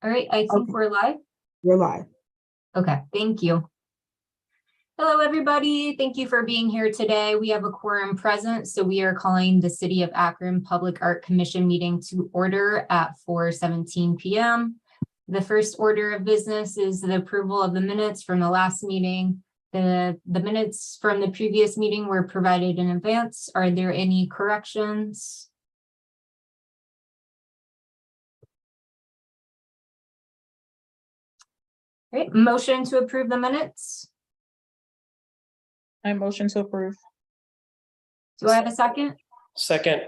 All right, I think Okay. we're live. We're live. Okay, thank you. Hello, everybody. Thank you for being here today. We have a quorum present, so we are calling the City of Akron Public Art Commission meeting to order at 4:17 p.m. The first order of business is the approval of the minutes from the last meeting. The minutes from the previous meeting were provided in advance. Are there any corrections? All right, motion to approve the minutes. I motion to approve. Do I have a second? Second.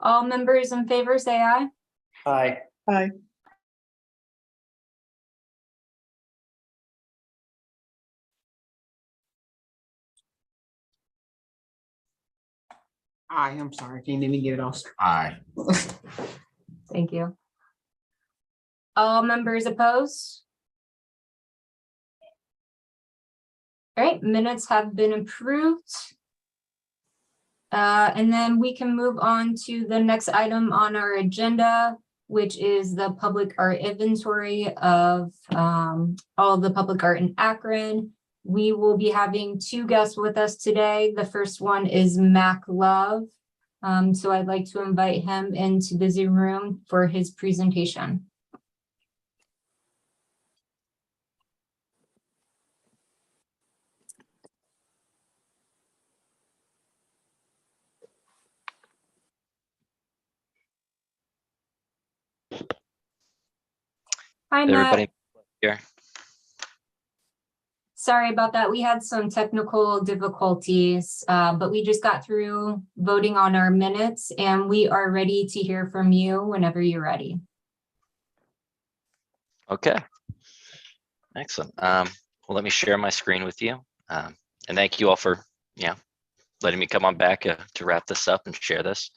All members in favor say aye. Aye. Aye. I'm sorry, can't even get it off. Aye. Thank you. All members opposed? All right, minutes have been approved. And then we can move on to the next item on our agenda, which is the public art inventory of all the public art in Akron. We will be having two guests with us today. The first one is Mac Love. So I'd like to invite him into the Zoom room for his presentation. Hi, Matt. Everybody here. Sorry about that. We had some technical difficulties, but we just got through voting on our minutes and we are ready to hear from you whenever you're ready. Okay. Excellent. Well, let me share my screen with you. And thank you all for letting me come on back to wrap this up and share this.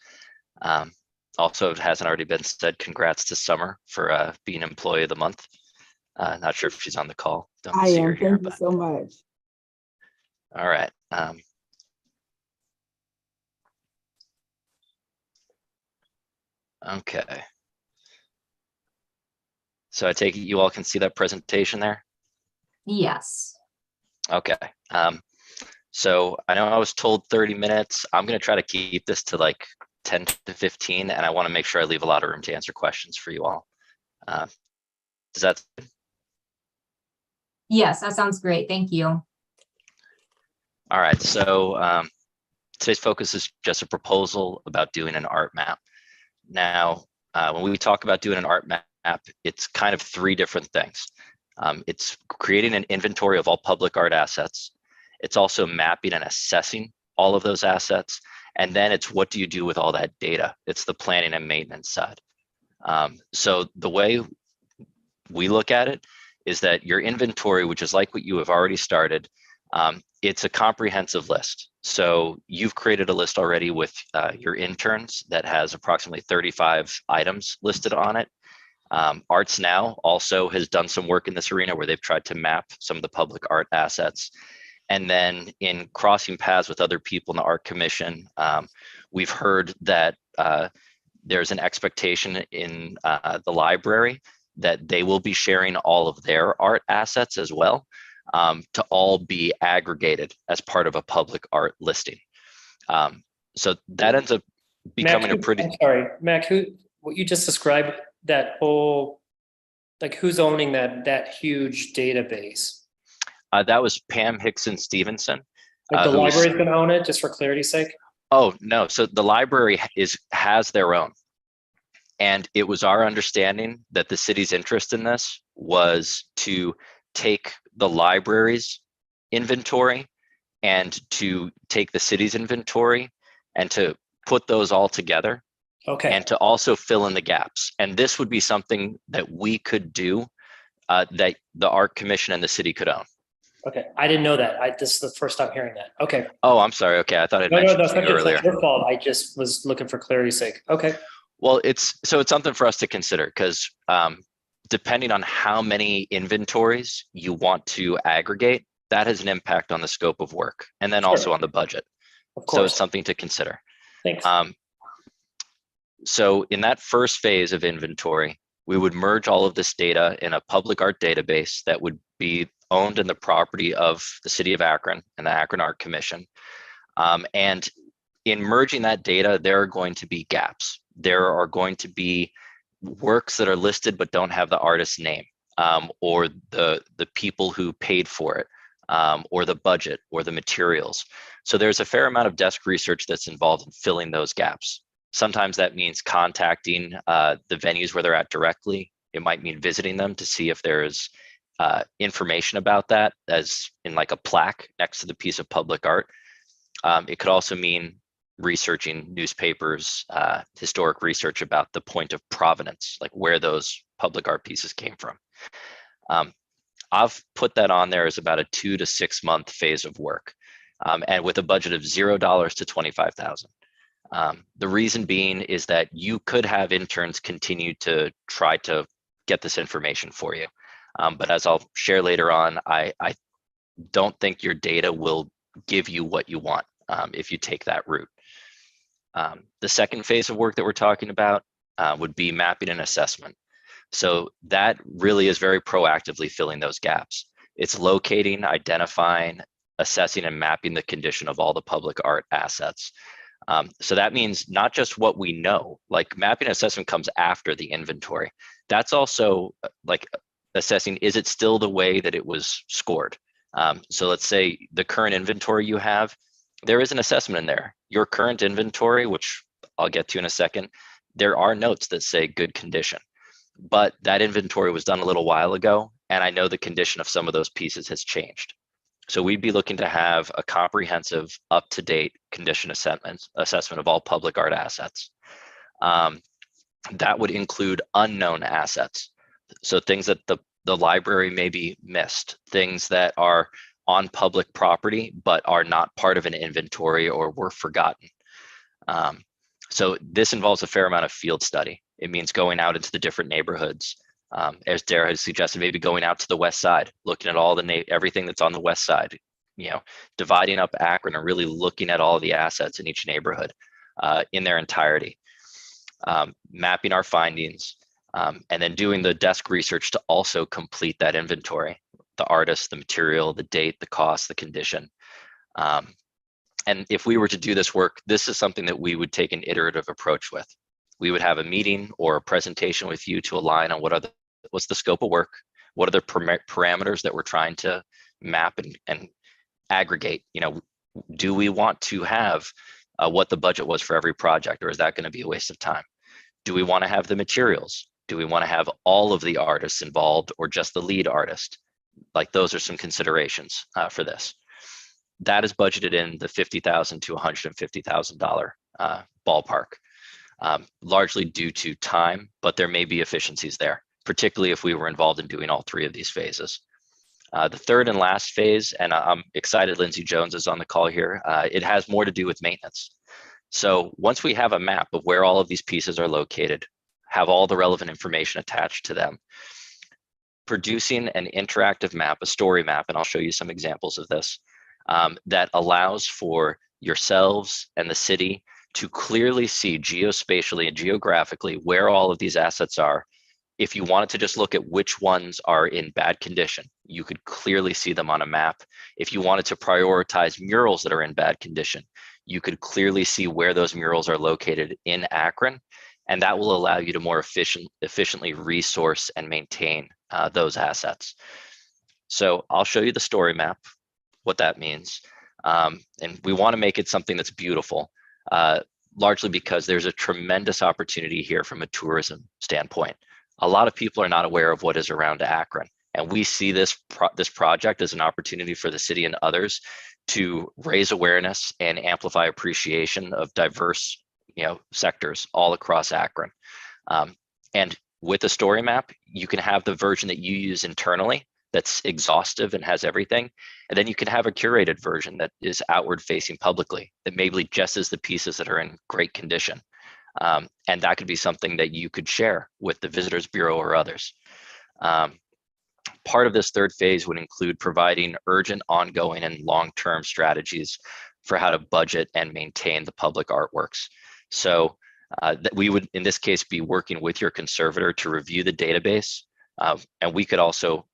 Also, it hasn't already been said, congrats to Summer for being Employee of the Month. Not sure if she's on the call. Don't I see am, her here, thank you but so much. all right. Okay. So I take it you all can see that presentation there? Yes. Okay. So I know I was told 30 minutes. I'm going to try to keep this to like 10 to 15, and I want to make sure I leave a lot of room to answer questions for you all. Does that? Yes, that sounds great. Thank you. All right. So today's focus is just a proposal about doing an art map. Now, when we talk about doing an art map, it's kind of three different things. It's creating an inventory of all public art assets. It's also mapping and assessing all of those assets. And then it's what do you do with all that data? It's the planning and maintenance side. So the way we look at it is that your inventory, which is like what you have already started, it's a comprehensive list. So you've created a list already with your interns that has approximately 35 items listed on it. Arts Now also has done some work in this arena where they've tried to map some of the public art assets. And then in crossing paths with other people in the Art Commission, we've heard that there's an expectation in the library that they will be sharing all of their art assets as well, to all be aggregated as part of a public art listing. So that ends up becoming Mac, a pretty... I'm sorry, Mac, what you just described, that whole, like who's owning that huge database? That was Pam Hickson Stevenson. Like the library's gonna own it, just for clarity's sake? Oh, no. So the library has their own. And it was our understanding that the city's interest in this was to take the library's inventory and to take the city's inventory and to put those all together. Okay. And to also fill in the gaps. And this would be something that we could do, that the Art Commission and the city could own. Okay, I didn't know that. This is the first time hearing that. Okay. Oh, I'm sorry. Okay, I thought I No, mentioned that's to you earlier. not your fault. I just was looking for clarity's sake. Okay. Well, it's something for us to consider because depending on how many inventories you want to aggregate, that has an impact on the scope of work and then also on the budget. Of course. So it's something to consider. Thanks. So in that first phase of inventory, We would merge all of this data in a public art database that would be owned in the property of the city of Akron and the Akron Art Commission. And in merging that data, there are going to be gaps. There are going to be works that are listed but don't have the artist's name, or the people who paid for it, or the budget or the materials. So there's a fair amount of desk research that's involved in filling those gaps. Sometimes that means contacting the venues where they're at directly. It might mean visiting them to see if there's information about that, as in like a plaque next to the piece of public art. It could also mean researching newspapers, historic research about the point of provenance, like where those public art pieces came from. I've put that on there as about a 2 to 6 month phase of work, and with a budget of $0 to $25,000. The reason being is that you could have interns continue to try to get this information for you. But as I'll share later on, I don't think your data will give you what you want if you take that route. The second phase of work that we're talking about would be mapping and assessment. So that really is very proactively filling those gaps. It's locating, identifying, assessing, and mapping the condition of all the public art assets. So that means not just what we know, like mapping and assessment comes after the inventory. That's also like assessing, is it still the way that it was scored? So let's say the current inventory you have, there is an assessment in there. Your current inventory, which I'll get to in a second, there are notes that say good condition, but that inventory was done a little while ago, and I know the condition of some of those pieces has changed. So we'd be looking to have a comprehensive, up-to-date condition assessment of all public art assets. That would include unknown assets. So things that the library maybe missed, things that are on public property, but are not part of an inventory or were forgotten. So this involves a fair amount of field study. It means going out into the different neighborhoods. As Dara has suggested, maybe going out to the west side, looking at all everything that's on the west side, dividing up Akron and really looking at all the assets in each neighborhood in their entirety, mapping our findings, and then doing the desk research to also complete that inventory, the artist, the material, the date, the cost, the condition. And if we were to do this work, this is something that we would take an iterative approach with. We would have a meeting or a presentation with you to align on what's the scope of work, what are the parameters that we're trying to map and aggregate. Do we want to have what the budget was for every project, or is that going to be a waste of time? Do we want to have the materials? Do we want to have all of the artists involved or just the lead artist? Like, those are some considerations for this. That is budgeted in the $50,000 to $150,000 ballpark, largely due to time, but there may be efficiencies there, particularly if we were involved in doing all three of these phases. The third and last phase, and I'm excited Lindsay Jones is on the call here, it has more to do with maintenance. So once we have a map of where all of these pieces are located, have all the relevant information attached to them, producing an interactive map, a story map, and I'll show you some examples of this, that allows for yourselves and the city to clearly see geospatially and geographically where all of these assets are. If you wanted to just look at which ones are in bad condition, you could clearly see them on a map. If you wanted to prioritize murals that are in bad condition, you could clearly see where those murals are located in Akron, and that will allow you to more efficiently resource and maintain those assets. So I'll show you the story map, what that means. And we want to make it something that's beautiful, largely because there's a tremendous opportunity here from a tourism standpoint. A lot of people are not aware of what is around Akron, and we see this project as an opportunity for the city and others to raise awareness and amplify appreciation of diverse sectors all across Akron. And with a story map, you can have the version that you use internally that's exhaustive and has everything. And then you can have a curated version that is outward facing publicly, that maybe just is the pieces that are in great condition. And that could be something that you could share with the Visitors Bureau or others. Part of this third phase would include providing urgent, ongoing, and long-term strategies for how to budget and maintain the public artworks. So that we would, in this case, be working with your conservator to review the database. And we could also,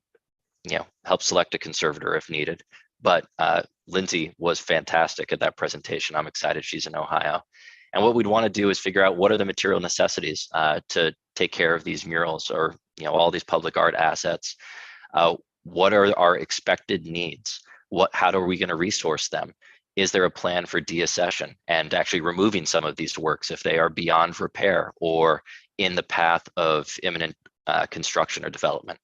help select a conservator if needed. But Lindsay was fantastic at that presentation. I'm excited she's in Ohio. And what we'd want to do is figure out what are the material necessities to take care of these murals or, all these public art assets. What are our expected needs? How are we going to resource them? Is there a plan for deaccession and actually removing some of these works if they are beyond repair or in the path of imminent construction or development?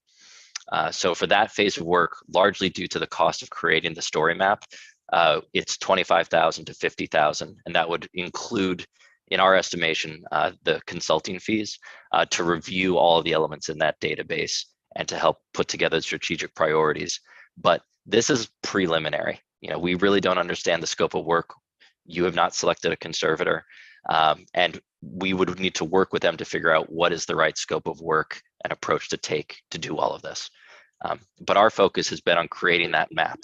So for that phase of work, largely due to the cost of creating the story map, it's $25,000 to $50,000, and that would include, in our estimation, the consulting fees to review all of the elements in that database and to help put together strategic priorities. But this is preliminary. We really don't understand the scope of work. You have not selected a conservator, and we would need to work with them to figure out what is the right scope of work and approach to take to do all of this. But our focus has been on creating that map.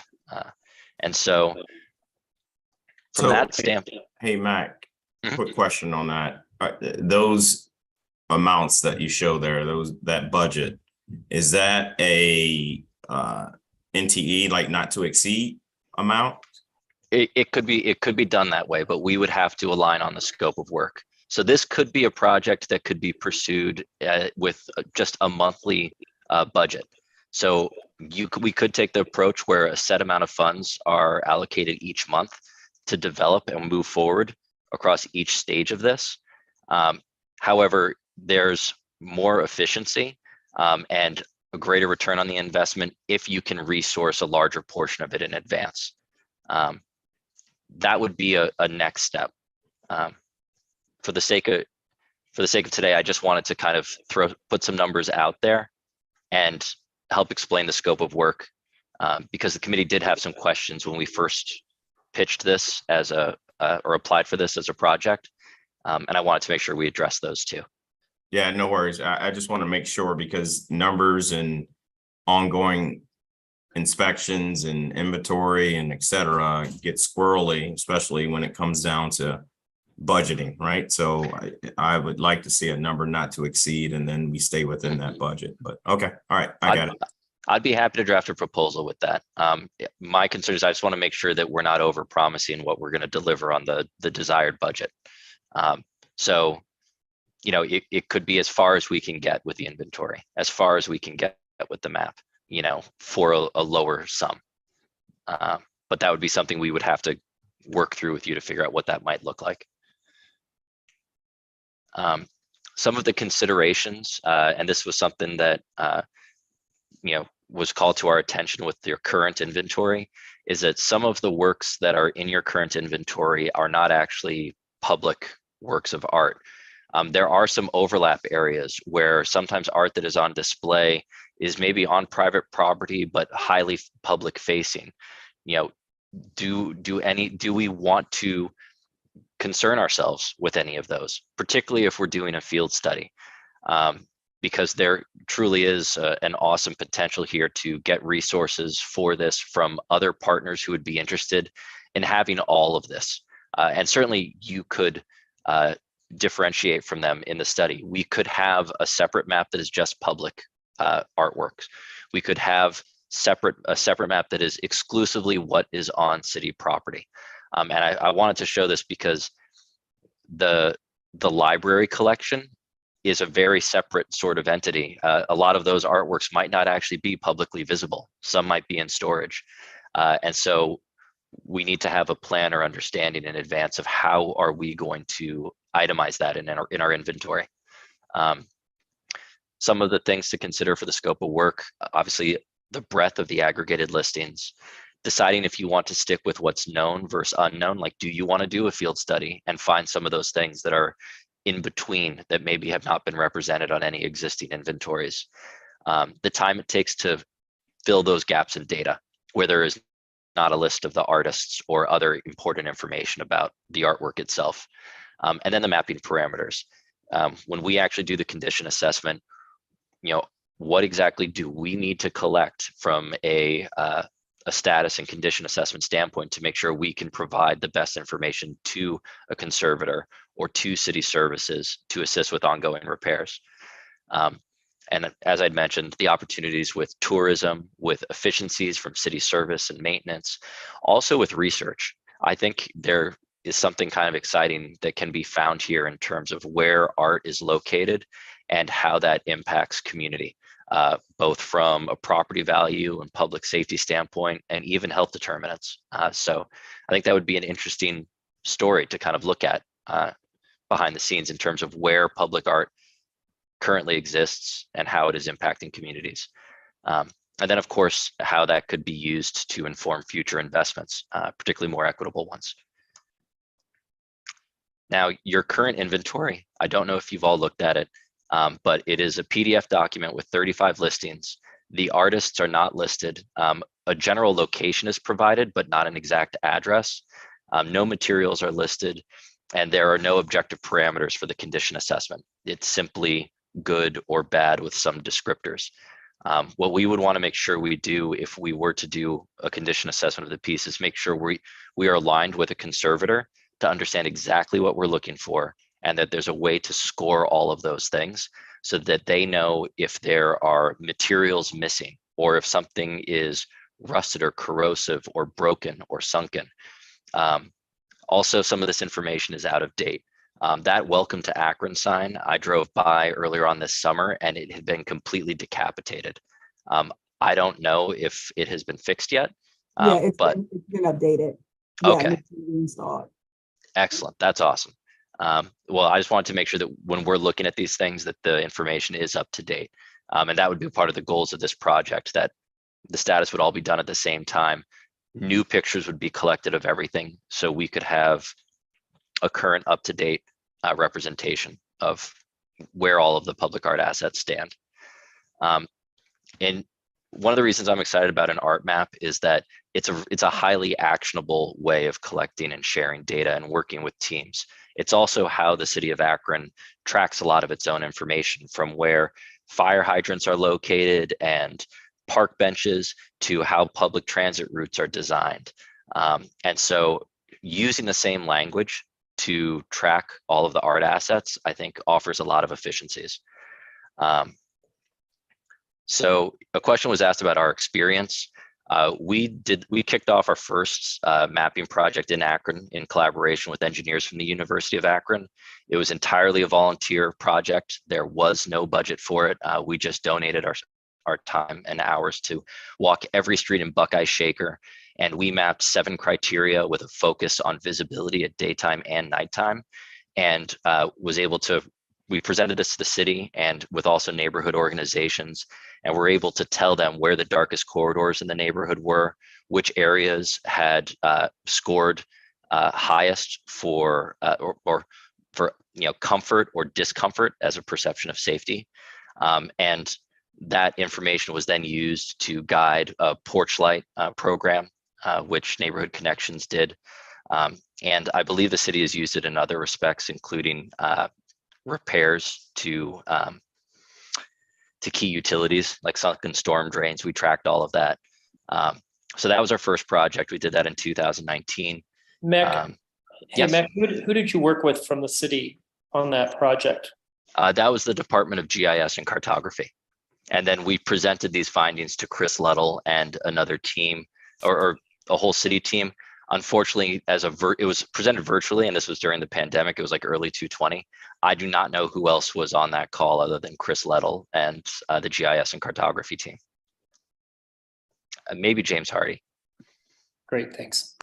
And so from that standpoint. Hey, Mac, Mhm. quick question on that. Those amounts that you show there, that budget, is that a NTE, like not to exceed amount? It could be done that way, but we would have to align on the scope of work. So this could be a project that could be pursued with just a monthly budget. So we could take the approach where a set amount of funds are allocated each month to develop and move forward across each stage of this. However, there's more efficiency and a greater return on the investment if you can resource a larger portion of it in advance. That would be a next step. For the sake of today, I just wanted to kind of put some numbers out there and help explain the scope of work, because the committee did have some questions when we first pitched this as or applied for this as a project, and I wanted to make sure we address those too. Yeah, no worries. I just want to make sure, because numbers and ongoing inspections and inventory and et cetera get squirrely, especially when it comes down to budgeting, right? So I would like to see a number not to exceed, and then we stay within that budget. But okay, all right, I got it. I'd be happy to draft a proposal with that. My concern is I just want to make sure that we're not over promising what we're going to deliver on the desired budget. So, it could be as far as we can get with the inventory, as far as we can get with the map, for a lower sum. But that would be something we would have to work through with you to figure out what that might look like. Some of the considerations, and this was something that was called to our attention with your current inventory, is that some of the works that are in your current inventory are not actually public works of art. There are some overlap areas where sometimes art that is on display is maybe on private property but highly public facing. Do we want to concern ourselves with any of those, particularly if we're doing a field study? Because there truly is an awesome potential here to get resources for this from other partners who would be interested in having all of this. And certainly you could differentiate from them in the study. We could have a separate map that is just public artworks. We could have a separate map that is exclusively what is on city property. And I wanted to show this because the library collection is a very separate sort of entity. A lot of those artworks might not actually be publicly visible. Some might be in storage. And so we need to have a plan or understanding in advance of how are we going to itemize that in our inventory. Some of the things to consider for the scope of work, obviously the breadth of the aggregated listings, deciding if you want to stick with what's known versus unknown. Like, do you want to do a field study and find some of those things that are in between that maybe have not been represented on any existing inventories? The time it takes to fill those gaps in data where there is not a list of the artists or other important information about the artwork itself. And then the mapping parameters. When we actually do the condition assessment, what exactly do we need to collect from a a status and condition assessment standpoint to make sure we can provide the best information to a conservator or to city services to assist with ongoing repairs. And as I'd mentioned, the opportunities with tourism, with efficiencies from city service and maintenance, also with research. I think there is something kind of exciting that can be found here in terms of where art is located and how that impacts community, both from a property value and public safety standpoint, and even health determinants. So I think that would be an interesting story to kind of look at behind the scenes in terms of where public art currently exists and how it is impacting communities. And then, of course, how that could be used to inform future investments, particularly more equitable ones. Now, your current inventory, I don't know if you've all looked at it, but it is a PDF document with 35 listings. The artists are not listed. A general location is provided, but not an exact address. No materials are listed, and there are no objective parameters for the condition assessment. It's simply good or bad with some descriptors. What we would want to make sure we do if we were to do a condition assessment of the piece is make sure we are aligned with a conservator to understand exactly what we're looking for, and that there's a way to score all of those things so that they know if there are materials missing or if something is rusted or corrosive or broken or sunken. Also, some of this information is out of date. That welcome to Akron sign, I drove by earlier on this summer and it had been completely decapitated. I don't know if it has been fixed yet, Yeah, it's but been updated. Okay. Yeah, it's been installed. excellent. That's awesome. Well, I just wanted to make sure that when we're looking at these things, that the information is up to date. And that would be part of the goals of this project, that the status would all be done at the same time. New pictures would be collected of everything, so we could have a current up-to-date representation of where all of the public art assets stand. And one of the reasons I'm excited about an art map is that it's a highly actionable way of collecting and sharing data and working with teams. It's also how the city of Akron tracks a lot of its own information, from where fire hydrants are located and park benches to how public transit routes are designed. And so using the same language to track all of the art assets, I think offers a lot of efficiencies. So a question was asked about our experience. We kicked off our first mapping project in Akron in collaboration with engineers from the University of Akron. It was entirely a volunteer project. There was no budget for it. We just donated our time and hours to walk every street in Buckeye Shaker, and we mapped 7 criteria with a focus on visibility at daytime and nighttime, and we presented this to the city and with also neighborhood organizations, and we're able to tell them where the darkest corridors in the neighborhood were, which areas had scored highest for comfort or discomfort as a perception of safety. And that information was then used to guide a porch light program, which Neighborhood Connections did. And I believe the city has used it in other respects, including repairs to key utilities like sunken storm drains. We tracked all of that. So that was our first project. We did that in 2019. Mac, yes. Mac, who did you work with from the city on that project? That was the Department of GIS and Cartography. And then we presented these findings to Chris Luddle and another team, or a whole city team. Unfortunately, it was presented virtually, and this was during the pandemic. It was like early 2020. I do not know who else was on that call other than Chris Luddle and the GIS and Cartography team. Maybe James Hardy. Great, thanks.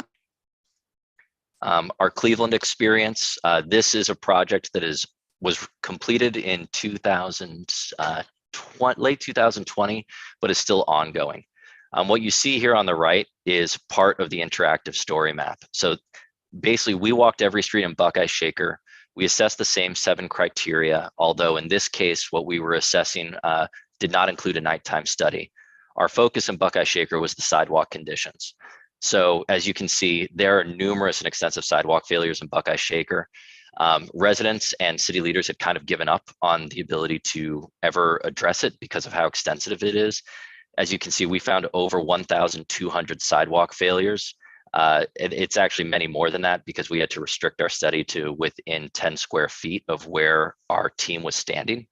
Our Cleveland experience. This is a project that was completed in late 2020, but is still ongoing. What you see here on the right is part of the interactive story map. So basically, we walked every street in Buckeye Shaker. We assessed the same 7 criteria, although in this case, what we were assessing did not include a nighttime study. Our focus in Buckeye Shaker was the sidewalk conditions. So as you can see, there are numerous and extensive sidewalk failures in Buckeye Shaker. Residents and city leaders had kind of given up on the ability to ever address it because of how extensive it is. as you can see, we found over 1,200 sidewalk failures. It's actually many more than that because we had to restrict our study to within 10 square feet of where our team was standing.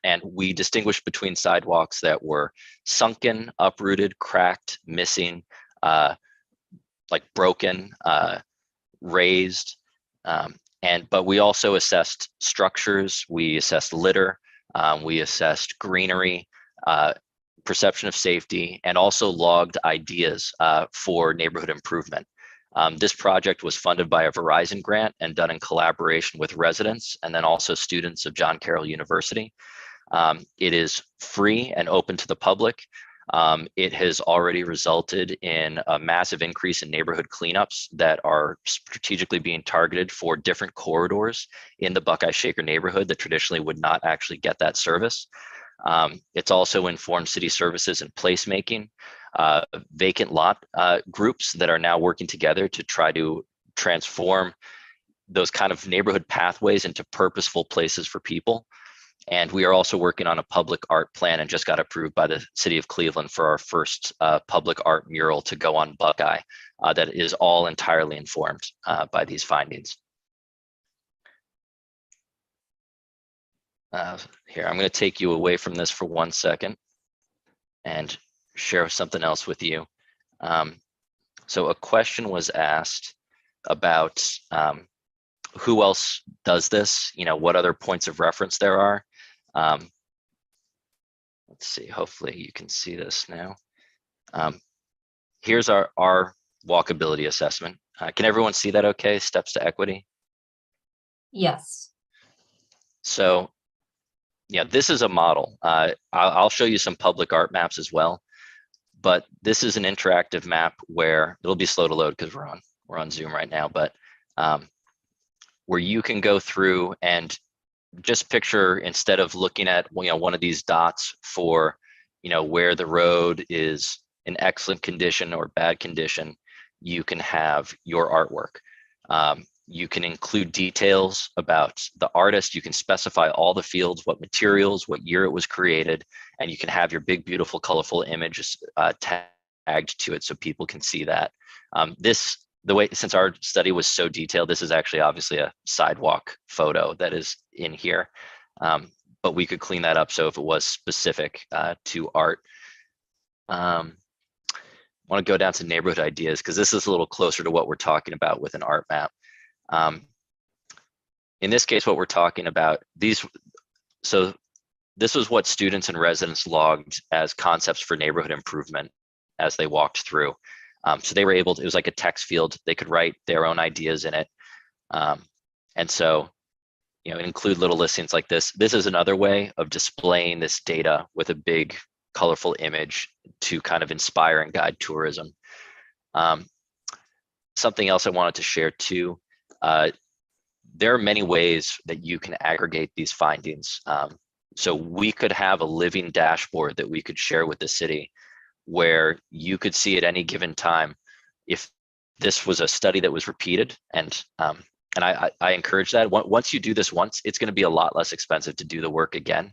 And we distinguished between sidewalks that were sunken, uprooted, cracked, missing, like broken, raised. But we also assessed structures, we assessed litter, we assessed greenery, perception of safety, and also logged ideas for neighborhood improvement. This project was funded by a Verizon grant and done in collaboration with residents and then also students of John Carroll University. It is free and open to the public. It has already resulted in a massive increase in neighborhood cleanups that are strategically being targeted for different corridors in the Buckeye Shaker neighborhood that traditionally would not actually get that service. It's also informed city services and placemaking, vacant lot groups that are now working together to try to transform those kind of neighborhood pathways into purposeful places for people. And we are also working on a public art plan and just got approved by the city of Cleveland for our first public art mural to go on Buckeye that is all entirely informed by these findings. Here, I'm going to take you away from this for 1 second and share something else with you. So a question was asked about who else does this, what other points of reference there are. Let's see, hopefully you can see this now. Here's our walkability assessment. Can everyone see that okay? Steps to equity. Yes. So yeah, this is a model. I'll show you some public art maps as well, but this is an interactive map where it'll be slow to load because we're on Zoom right now, but where you can go through and just picture, instead of looking at one of these dots for where the road is in excellent condition or bad condition, you can have your artwork. You can include details about the artist. You can specify all the fields, what materials, what year it was created, and you can have your big, beautiful, colorful images tagged to it so people can see that. Since our study was so detailed, this is actually obviously a sidewalk photo that is in here, but we could clean that up so if it was specific to art. I want to go down to neighborhood ideas because this is a little closer to what we're talking about with an art map. In this case, what we're talking about, so this was what students and residents logged as concepts for neighborhood improvement as they walked through. So they were able to, it was like a text field, they could write their own ideas in it. And so, include little listings like this. This is another way of displaying this data with a big, colorful image to kind of inspire and guide tourism. Something else I wanted to share too, there are many ways that you can aggregate these findings. So we could have a living dashboard that we could share with the city where you could see at any given time if this was a study that was repeated. And I encourage that. Once you do this once, it's going to be a lot less expensive to do the work again.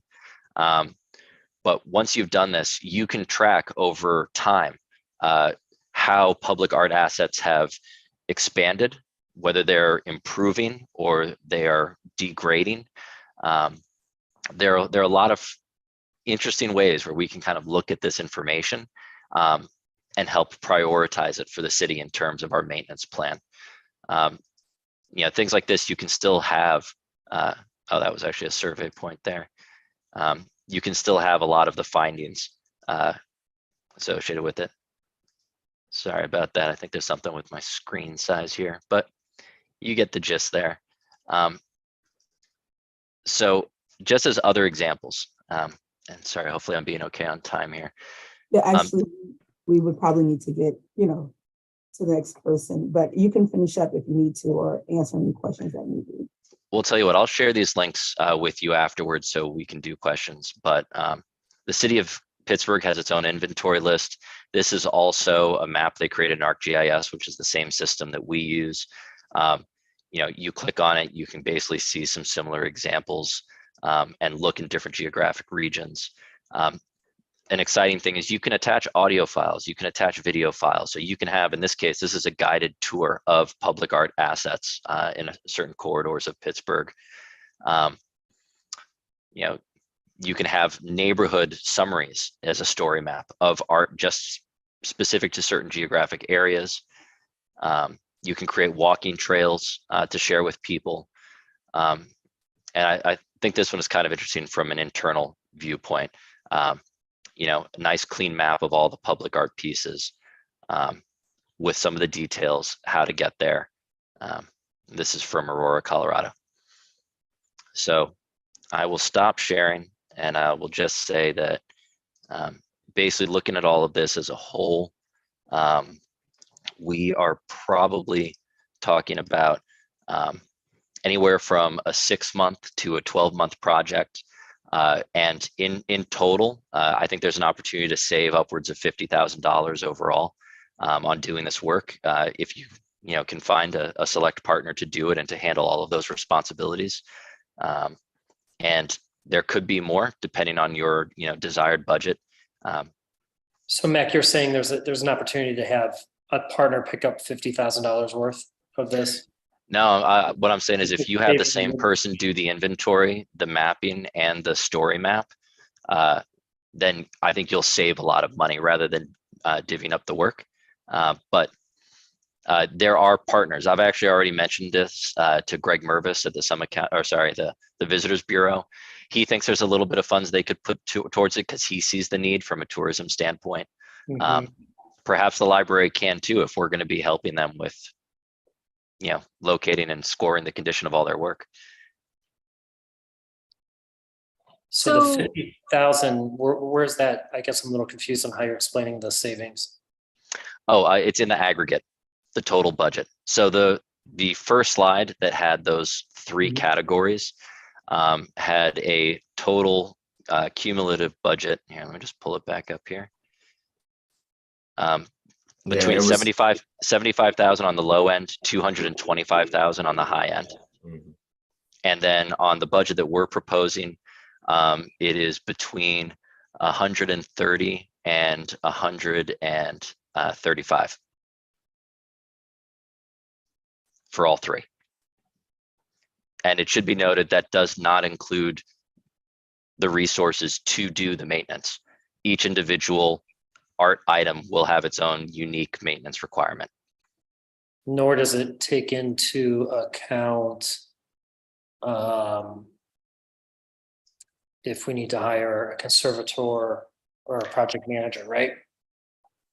But once you've done this, you can track over time how public art assets have expanded, whether they're improving or they are degrading. There are a lot of interesting ways where we can kind of look at this information and help prioritize it for the city in terms of our maintenance plan. Things like this, you can still have, oh, that was actually a survey point there. You can still have a lot of the findings associated with it. Sorry about that. I think there's something with my screen size here, but you get the gist there. So just as other examples, and sorry, hopefully I'm being okay on time here. Yeah, actually, we would probably need to get, to the next person, but you can finish up if you need to or answer any questions that need be. We'll tell you what, I'll share these links with you afterwards so we can do questions. But the city of Pittsburgh has its own inventory list. This is also a map they created in ArcGIS, which is the same system that we use. You click on it, you can basically see some similar examples and look in different geographic regions. an exciting thing is you can attach audio files, you can attach video files. So you can have, in this case, this is a guided tour of public art assets in certain corridors of Pittsburgh. You know, you can have neighborhood summaries as a story map of art just specific to certain geographic areas. You can create walking trails to share with people. And I think this one is kind of interesting from an internal viewpoint. You know, a nice clean map of all the public art pieces with some of the details, how to get there. This is from Aurora, Colorado. So I will stop sharing and I will just say that basically looking at all of this as a whole, we are probably talking about anywhere from a 6-month to a 12-month project. And in total, I think there's an opportunity to save upwards of $50,000 overall on doing this work. If you can find a select partner to do it and to handle all of those responsibilities. And there could be more depending on your desired budget. So Mac, you're saying there's an opportunity to have a partner pick up $50,000 worth of this? No, what I'm saying is if you have the same person do the inventory, the mapping, and the story map, then I think you'll save a lot of money rather than divvying up the work. But there are partners. I've actually already mentioned this to Greg Mervis at the Visitors Bureau. He thinks there's a little bit of funds they could put towards it because he sees the need from a tourism standpoint. Mm-hmm. Perhaps the library can too, if we're going to be helping them with locating and scoring the condition of all their work. So the 50,000, where's that? I guess I'm a little confused on how you're explaining the savings. Oh, it's in the aggregate, the total budget. So the first slide that had those 3 categories had a total cumulative budget. Here, let me just pull it back up here. Between 75,000 on the low end, 225,000 on the high end. Mhm. And then on the budget that we're proposing, it is between 130 and 135 for all 3. And it should be noted that does not include the resources to do the maintenance. Each individual art item will have its own unique maintenance requirement. Nor does it take into account if we need to hire a conservator or a project manager, right?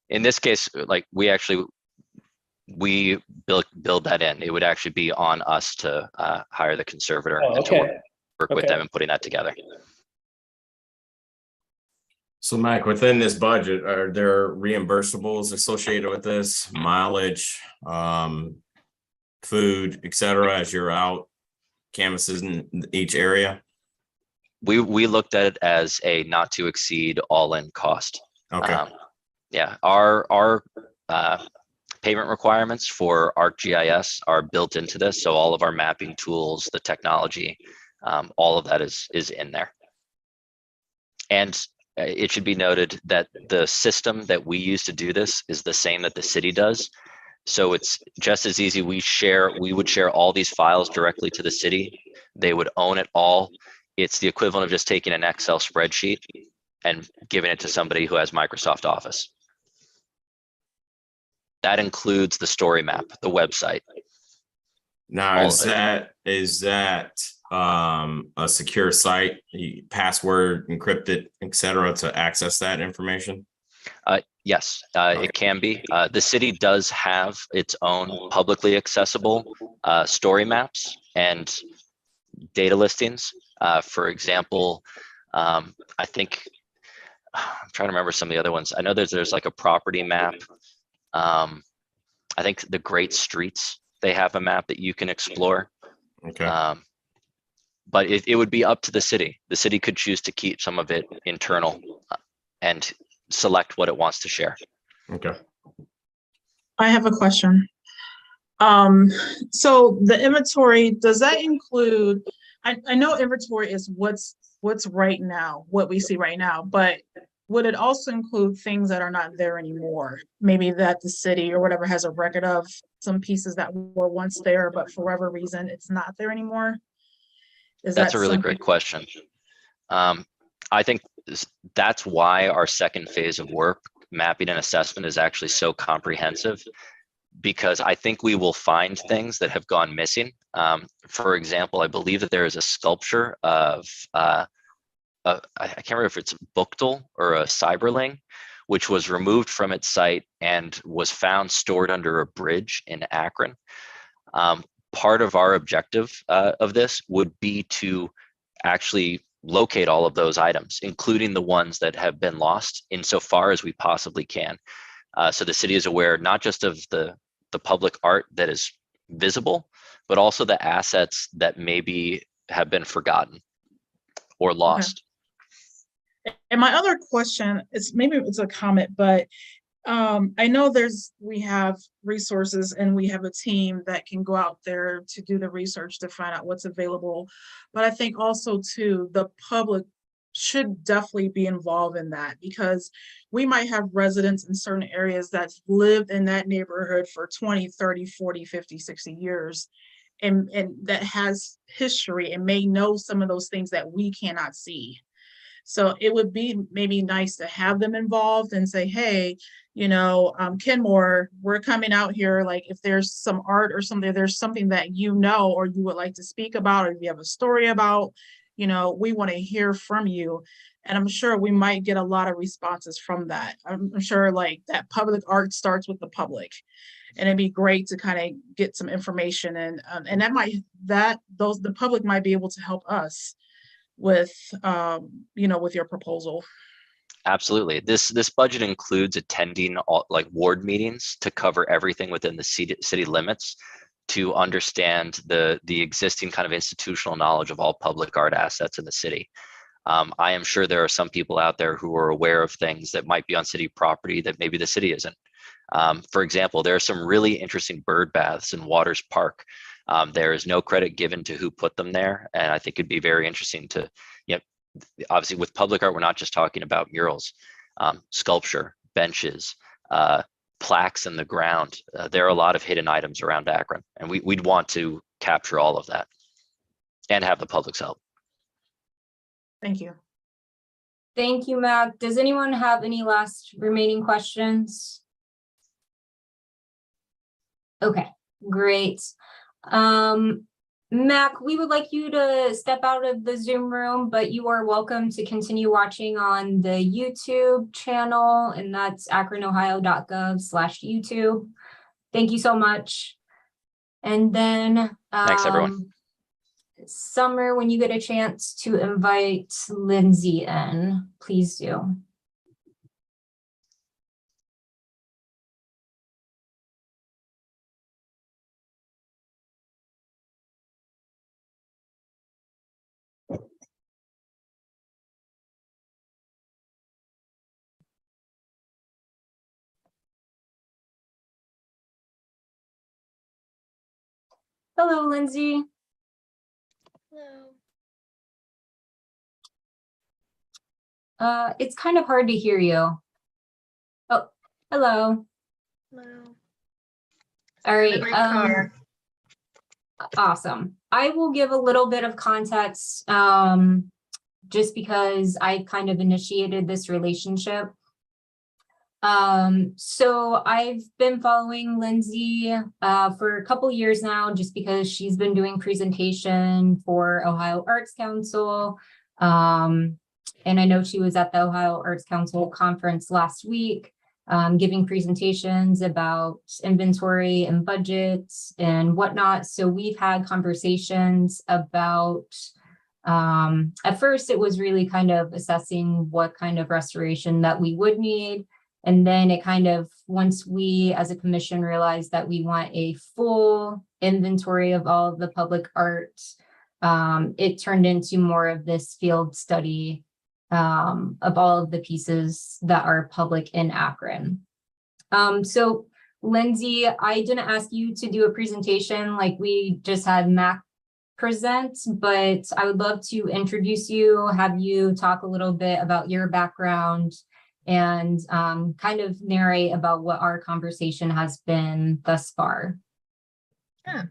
In this case, like we build that in. It would actually be on us to hire the conservator and to work with them and putting that together. So Mike, within this budget, are there reimbursables associated with this, mileage, food, et cetera, as you're out canvases in each area? We looked at it as a not to exceed all-in cost. Okay. Yeah, our payment requirements for ArcGIS are built into this. So all of our mapping tools, the technology, all of that is in there. And it should be noted that the system that we use to do this is the same that the city does. So it's just as easy. We would share all these files directly to the city. They would own it all. It's the equivalent of just taking an Excel spreadsheet and giving it to somebody who has Microsoft Office. That includes the story map, the website. Now, is that a secure site, password encrypted, et cetera, to access that information? Yes, it can be. The city does have its own publicly accessible story maps and data listings. For example, I think, I'm trying to remember some of the other ones. I know there's like a property map. I think the Great Streets, they have a map that you can explore. Okay. But it would be up to the city. The city could choose to keep some of it internal and select what it wants to share. Okay. I have a question. So the inventory, does that include, I know inventory is what's right now, what we see right now, but would it also include things that are not there anymore? Maybe that the city or whatever has a record of some pieces that were once there, but for whatever reason, it's not there anymore? Is That's that a really something? great question. I think that's why our second phase of work, mapping and assessment, is actually so comprehensive, because I think we will find things that have gone missing. For example, I believe that there is a sculpture of, I can't remember if it's Buchtel or a Cyberling, which was removed from its site and was found stored under a bridge in Akron. Part of our objective of this would be to actually locate all of those items, including the ones that have been lost, insofar as we possibly can. So the city is aware not just of the public art that is visible, but also the assets that maybe have been forgotten or lost. And my other question is, maybe it's a comment, but I know we have resources and we have a team that can go out there to do the research to find out what's available. But I think also too, the public should definitely be involved in that, because we might have residents in certain areas that's lived in that neighborhood for 20, 30, 40, 50, 60 years. And that has history and may know some of those things that we cannot see. So it would be maybe nice to have them involved and say, hey, Kenmore, we're coming out here. Like, if there's some art or something, there's something that or you would like to speak about, or if you have a story about, we want to hear from you. And I'm sure we might get a lot of responses from that. I'm sure like that public art starts with the public. And it'd be great to kind of get some information, and the public might be able to help us with with your proposal. Absolutely. This budget includes attending all like ward meetings to cover everything within the city limits, to understand the existing kind of institutional knowledge of all public art assets in the city. I am sure there are some people out there who are aware of things that might be on city property that maybe the city isn't. For example, there are some really interesting bird baths in Waters Park. There is no credit given to who put them there, and I think it'd be very interesting to, obviously with public art, we're not just talking about murals, sculpture, benches, plaques in the ground. There are a lot of hidden items around Akron, and we'd want to capture all of that and have the public's help. Thank you. Thank you, Mac. Does anyone have any last remaining questions? Okay, great. Mac, we would like you to step out of the Zoom room, but you are welcome to continue watching on the YouTube channel, and that's akronohio.gov/YouTube. Thank you so much. And then Thanks, everyone. Summer, when you get a chance to invite Lindsay in, please do. Hello, Lindsay. Hello. It's kind of hard to hear you. Oh, hello. Hello. All right. In my car. Awesome. I will give a little bit of context, just because I kind of initiated this relationship. So I've been following Lindsay for a couple years now, just because she's been doing presentation for Ohio Arts Council. And I know she was at the Ohio Arts Council conference last week, giving presentations about inventory and budgets and whatnot. So we've had conversations about, at first it was really kind of assessing what kind of restoration that we would need. And then it kind of, once we as a commission realized that we want a full inventory of all of the public art, it turned into more of this field study of all of the pieces that are public in Akron. So Lindsay, I didn't ask you to do a presentation like we just had Mac present, but I would love to introduce you, have you talk a little bit about your background and kind of narrate about what our conversation has been thus far. Yeah.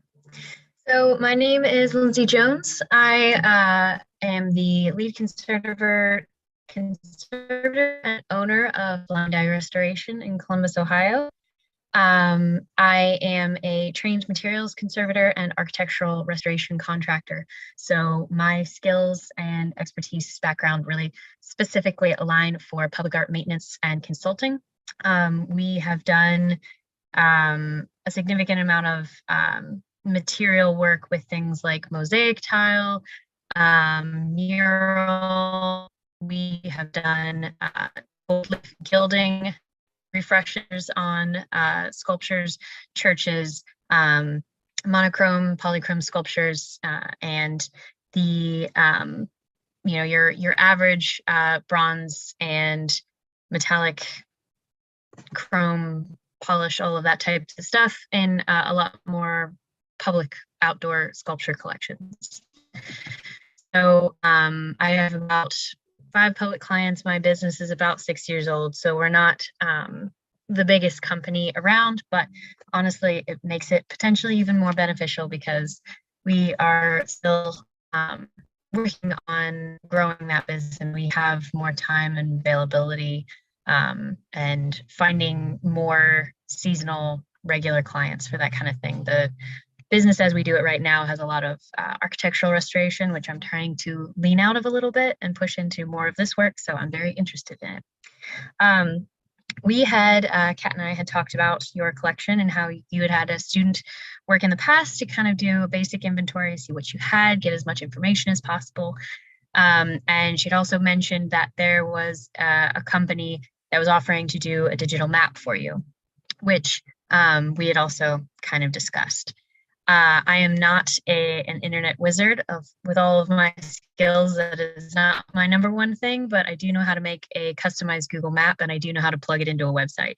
So my name is Lindsay Jones. I am the lead conservator and owner of Blind Eye Restoration in Columbus, Ohio. I am a trained materials conservator and architectural restoration contractor. So my skills and expertise background really specifically align for public art maintenance and consulting. We have done a significant amount of material work with things like mosaic tile, mural. We have done gold leaf gilding, refreshers on sculptures, churches, monochrome, polychrome sculptures, and the your average bronze and metallic chrome polish, all of that type of stuff, and a lot more public outdoor sculpture collections. So I have about 5 public clients. My business is about 6 years old, so we're not the biggest company around, but honestly, it makes it potentially even more beneficial because we are still working on growing that business, and we have more time and availability and finding more seasonal regular clients for that kind of thing. The business as we do it right now has a lot of architectural restoration, which I'm trying to lean out of a little bit and push into more of this work. So I'm very interested in it. We had, Kat and I had talked about your collection and how you had a student work in the past to kind of do a basic inventory, see what you had, get as much information as possible. And she'd also mentioned that there was a company that was offering to do a digital map for you, which we had also kind of discussed. I am not an internet wizard. With all of my skills, that is not my #1 thing, but I do know how to make a customized Google map, and I do know how to plug it into a website.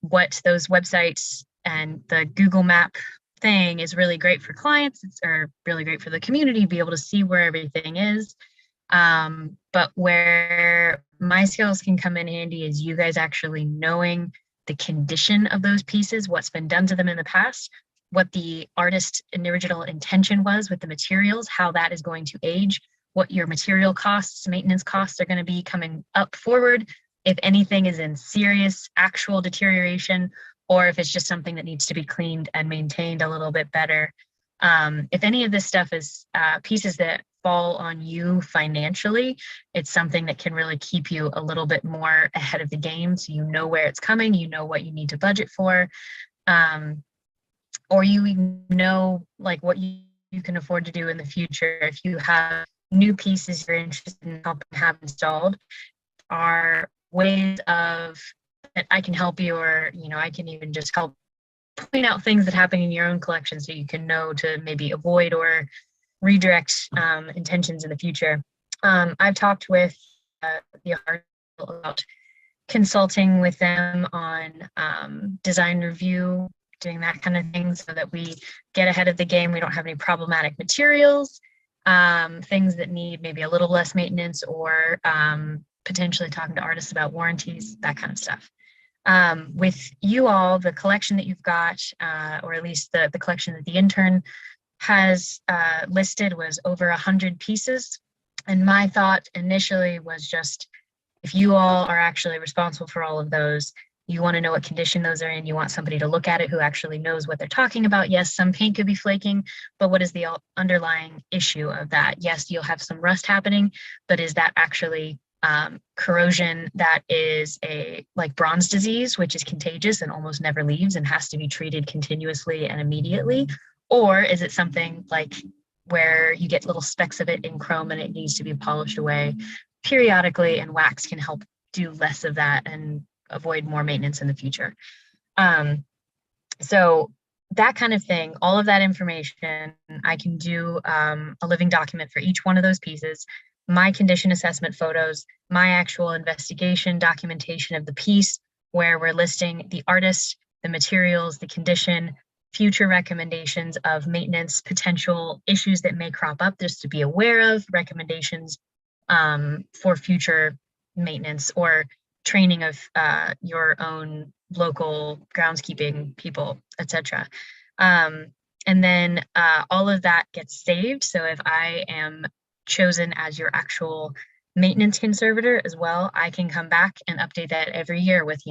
What those websites and the Google map thing is really great for clients, or really great for the community to be able to see where everything is. But where my skills can come in handy is you guys actually knowing the condition of those pieces, what's been done to them in the past, what the artist and original intention was with the materials, how that is going to age, what your material costs, maintenance costs are going to be coming up forward, if anything is in serious actual deterioration, or if it's just something that needs to be cleaned and maintained a little bit better. If any of this stuff is pieces that fall on you financially, it's something that can really keep you a little bit more ahead of the game, so you know where it's coming, you know what you need to budget for. Or you know like what you can afford to do in the future. If you have new pieces you're interested in helping have installed, are ways of that I can help you, or I can even just help point out things that happen in your own collection so you can know to maybe avoid or redirect intentions in the future. I've talked with the artist about consulting with them on design review, doing that kind of thing so that we get ahead of the game. We don't have any problematic materials, things that need maybe a little less maintenance, or potentially talking to artists about warranties, that kind of stuff. With you all, the collection that you've got, or at least the collection that the intern has listed was over 100 pieces. And my thought initially was just, if you all are actually responsible for all of those, you want to know what condition those are in. You want somebody to look at it who actually knows what they're talking about. Yes, some paint could be flaking, but what is the underlying issue of that? Yes, you'll have some rust happening, but is that actually corrosion that is like bronze disease, which is contagious and almost never leaves and has to be treated continuously and immediately? Or is it something like where you get little specks of it in chrome and it needs to be polished away periodically, and wax can help do less of that and avoid more maintenance in the future? So that kind of thing, all of that information, I can do a living document for each one of those pieces, my condition assessment photos, my actual investigation documentation of the piece, where we're listing the artist, the materials, the condition, future recommendations of maintenance, potential issues that may crop up just to be aware of, recommendations for future maintenance, or training of your own local groundskeeping people, etc. And then all of that gets saved. So if I am chosen as your actual maintenance conservator as well, I can come back and update that every year with,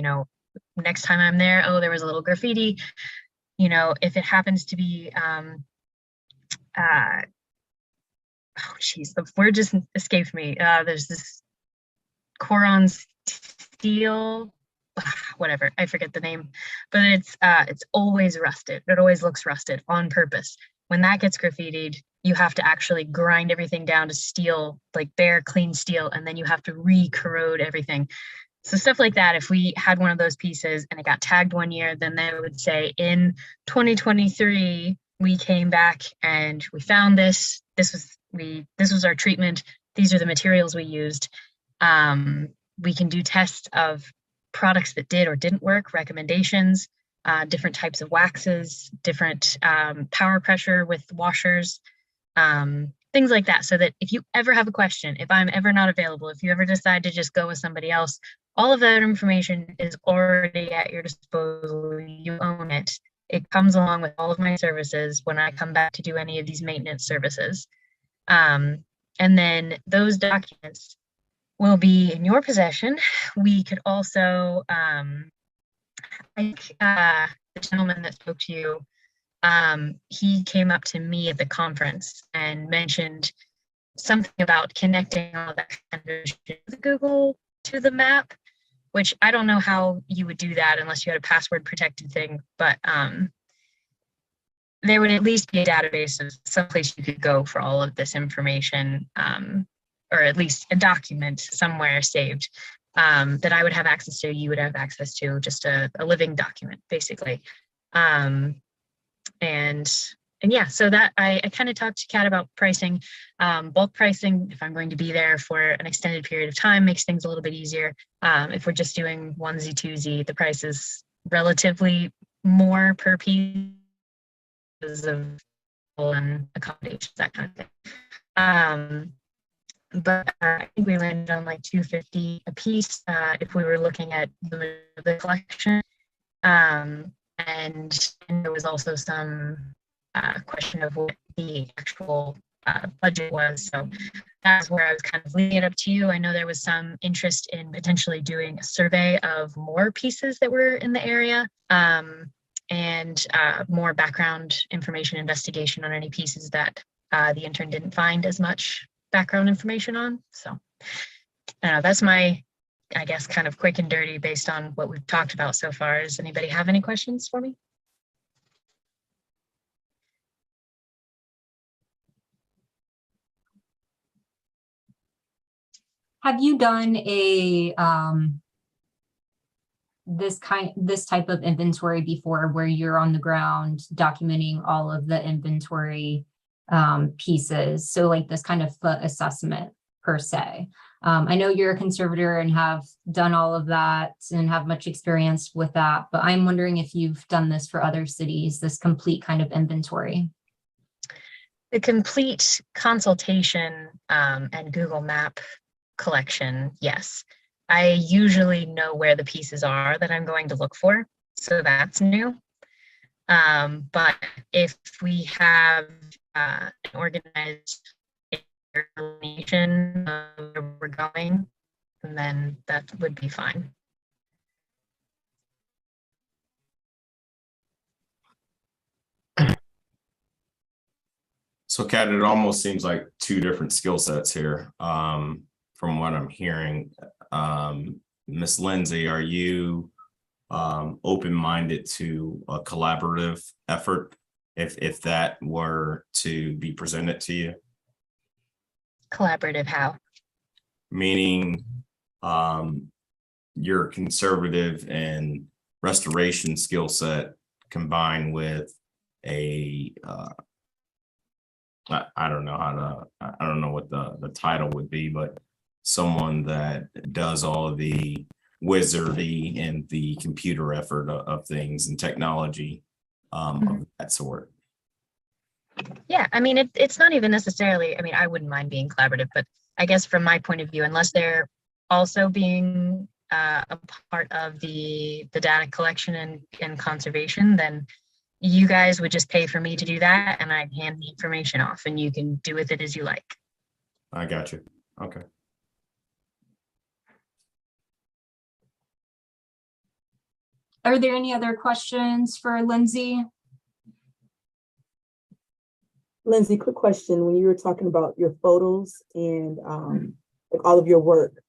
next time I'm there, oh, there was a little graffiti. If it happens to be, oh geez, the word just escaped me. There's this Coron steel, whatever, I forget the name, but it's always rusted. It always looks rusted on purpose. When that gets graffitied, you have to actually grind everything down to steel, like bare, clean steel, and then you have to re-corrode everything. So stuff like that, if we had one of those pieces and it got tagged one year, then they would say in 2023, we came back and we found this. This was our treatment. These are the materials we used. We can do tests of products that did or didn't work, recommendations, different types of waxes, different power pressure with washers, things like that. So that if you ever have a question, if I'm ever not available, if you ever decide to just go with somebody else, all of that information is already at your disposal. You own it. It comes along with all of my services when I come back to do any of these maintenance services. And then those documents will be in your possession. We could also, the gentleman that spoke to you, he came up to me at the conference and mentioned something about connecting all that to Google to the map, which I don't know how you would do that unless you had a password protected thing, but there would at least be a database of someplace you could go for all of this information, or at least a document somewhere saved that I would have access to, you would have access to, just a living document, basically. And yeah, so that I kind of talked to Kat about pricing. Bulk pricing, if I'm going to be there for an extended period of time, makes things a little bit easier. If we're just doing onesie, twosie, the price is relatively more per piece of and accommodations, that kind of thing. But I think we landed on like $250 a piece if we were looking at the collection. And there was also some question of what the actual budget was. So that's where I was kind of leaving it up to you. I know there was some interest in potentially doing a survey of more pieces that were in the area, and more background information investigation on any pieces that the intern didn't find as much background information on. So that's my, I guess, kind of quick and dirty based on what we've talked about so far. Does anybody have any questions for me? Have you done a this type of inventory before, where you're on the ground documenting all of the inventory pieces? So like this kind of foot assessment per se. I know you're a conservator and have done all of that and have much experience with that, but I'm wondering if you've done this for other cities, this complete kind of inventory. The complete consultation and Google Map collection, yes. I usually know where the pieces are that I'm going to look for, so that's new. But if we have an organized information of where we're going, then that would be fine. So Kat, it almost seems like two different skill sets here, from what I'm hearing. Ms. Lindsay, are you open-minded to a collaborative effort if that were to be presented to you? Collaborative how? Meaning your conservative and restoration skill set combined with a I don't know I don't know what the title would be, but someone that does all of the wizardry and the computer effort of things and technology of that sort. Yeah, I mean, it's not even necessarily, I mean, I wouldn't mind being collaborative, but I guess from my point of view, unless they're also being a part of the data collection and conservation, then you guys would just pay for me to do that, and I'd hand the information off, and you can do with it as you like. I got you. Okay. Are there any other questions for Lindsay? Lindsay, quick question. When you were talking about your photos and like all of your work,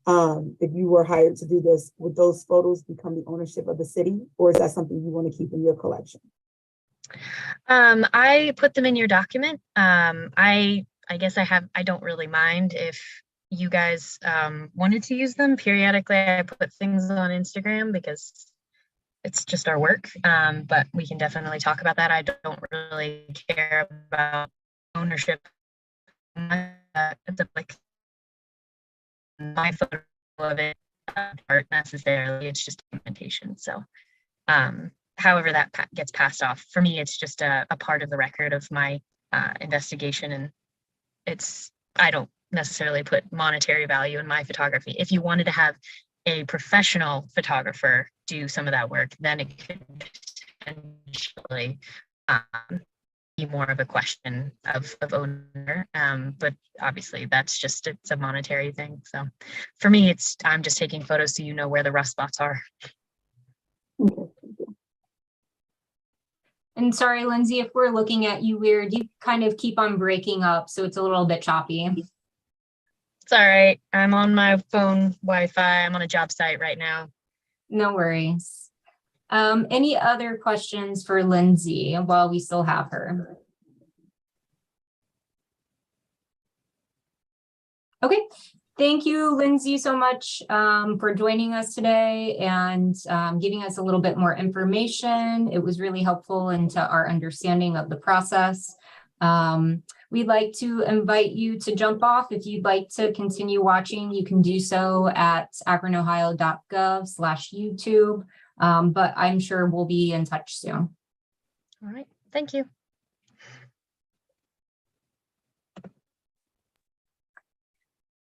if you were hired to do this, would those photos become the ownership of the city, or is that something you want to keep in your collection? I put them in your document. I guess I don't really mind if you guys wanted to use them. Periodically, I put things on Instagram because it's just our work, but we can definitely talk about that. I don't really care about ownership. It's like my photo of it, art necessarily. It's just documentation. So, however that gets passed off, for me, it's just a part of the record of my investigation, and I don't necessarily put monetary value in my photography. If you wanted to have a professional photographer do some of that work, then it could potentially be more of a question of owner. But obviously it's a monetary thing. So for me, I'm just taking photos so you know where the rough spots are. Okay. And sorry, Lindsay, if we're looking at you weird, you kind of keep on breaking up, so it's a little bit choppy. It's all right. I'm on my phone Wi-Fi. I'm on a job site right now. No worries. Any other questions for Lindsay while we still have her? Okay, thank you, Lindsay, so much for joining us today and giving us a little bit more information. It was really helpful into our understanding of the process. We'd like to invite you to jump off. If you'd like to continue watching, you can do so at akronohio.gov/YouTube, but I'm sure we'll be in touch soon. All right, thank you.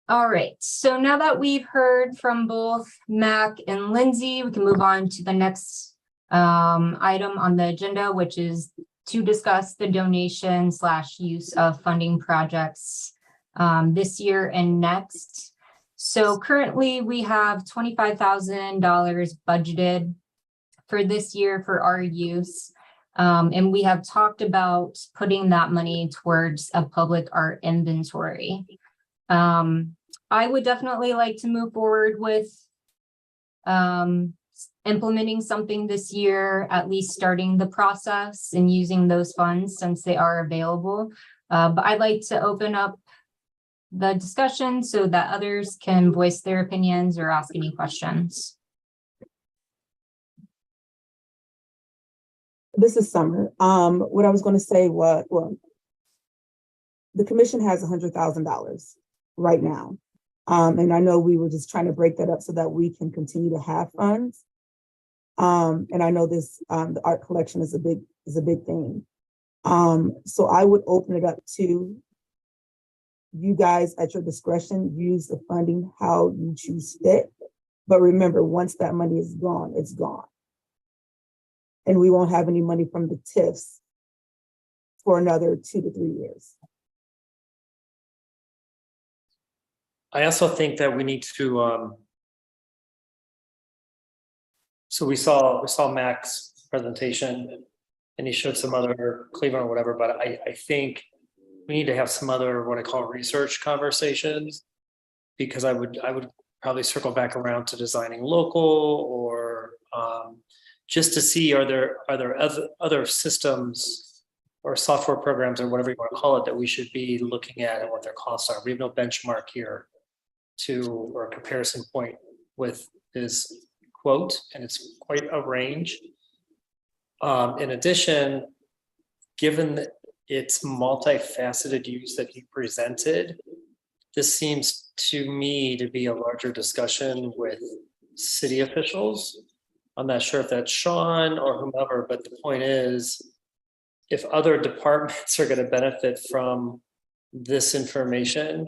All right, so now that we've heard from both Mac and Lindsay, we can move on to the next item on the agenda, which is to discuss the donation / use of funding projects this year and next. So currently we have $25,000 budgeted for this year for our use. And we have talked about putting that money towards a public art inventory. I would definitely like to move forward with implementing something this year, at least starting the process and using those funds since they are available. But I'd like to open up the discussion so that others can voice their opinions or ask any questions. This is Summer. What I was going to say was, well, the commission has $100,000 right now. And I know we were just trying to break that up so that we can continue to have funds. And I know this, the art collection is a big thing. So I would open it up to you guys at your discretion, use the funding how you choose fit. But remember, once that money is gone, it's gone. And we won't have any money from the TIFs for another 2 to 3 years. I also think that we need to, so we saw Mac's presentation and he showed some other Cleveland or whatever, but I think we need to have some other, what I call research conversations, because I would probably circle back around to designing local or just to see, are there other systems or software programs or whatever you want to call it that we should be looking at and what their costs are. We have no benchmark here or a comparison point with this quote, and it's quite a range. In addition, given its multifaceted use that he presented, this seems to me to be a larger discussion with city officials. I'm not sure if that's Sean or whomever, but the point is, if other departments are going to benefit from this information,